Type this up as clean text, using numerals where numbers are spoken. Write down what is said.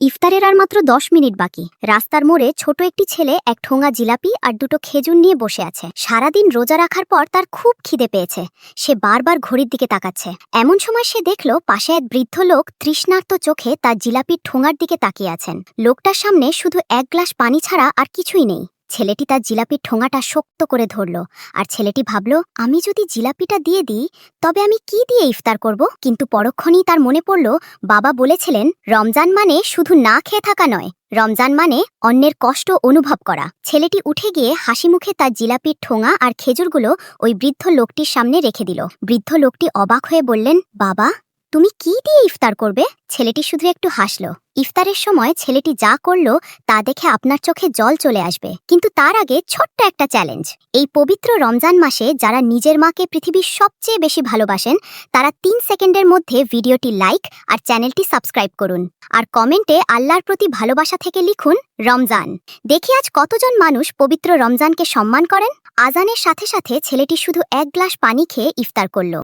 ইফতারের আর মাত্র ১০ মিনিট বাকি। রাস্তার মোড়ে ছোট একটি ছেলে এক ঠোঙা জিলাপি আর দুটো খেজুর নিয়ে বসে আছে। সারাদিন রোজা রাখার পর তার খুব খিদে পেয়েছে। সে বারবার ঘড়ির দিকে তাকাচ্ছে। এমন সময় সে দেখল পাশে এক বৃদ্ধ লোক তৃষ্ণার্ত চোখে তার জিলাপির ঠোঙার দিকে তাকিয়ে আছেন। লোকটার সামনে শুধু এক গ্লাস পানি ছাড়া আর কিছুই নেই। ছেলেটি তার জিলাপির ঠোঙাটা শক্ত করে ধরল, আর ছেলেটি ভাবল, আমি যদি জিলাপিটা দিয়ে দিই তবে আমি কি দিয়ে ইফতার করব। কিন্তু পরক্ষণেই তার মনে পড়ল, বাবা বলেছিলেন রমজান মানে শুধু না খেয়ে থাকা নয়, রমজান মানে অন্যের কষ্ট অনুভব করা। ছেলেটি উঠে গিয়ে হাসি মুখে তার জিলাপির ঠোঙা আর খেজুরগুলো ওই বৃদ্ধ লোকটির সামনে রেখে দিল। বৃদ্ধ লোকটি অবাক হয়ে বললেন, বাবা, তুমি কি দিয়ে ইফতার করবে? ছেলেটি শুধু একটু হাসল। ইফতারের সময় ছেলেটি যা করলো তা দেখে আপনার চোখে জল চলে আসবে। কিন্তু তার আগে ছোট্ট একটা চ্যালেঞ্জ। এই পবিত্র রমজান মাসে যারা নিজের মাকে পৃথিবীর সবচেয়ে বেশি ভালোবাসেন তারা ৩ সেকেন্ডের মধ্যে ভিডিওটি লাইক আর চ্যানেলটি সাবস্ক্রাইব করুন। আর কমেন্টে আল্লাহর প্রতি ভালোবাসা থেকে লিখুন রমজান। দেখি আজ কতজন মানুষ পবিত্র রমজানকে সম্মান করেন। আজানের সাথে সাথে ছেলেটি শুধু এক গ্লাস পানি খেয়ে ইফতার করল।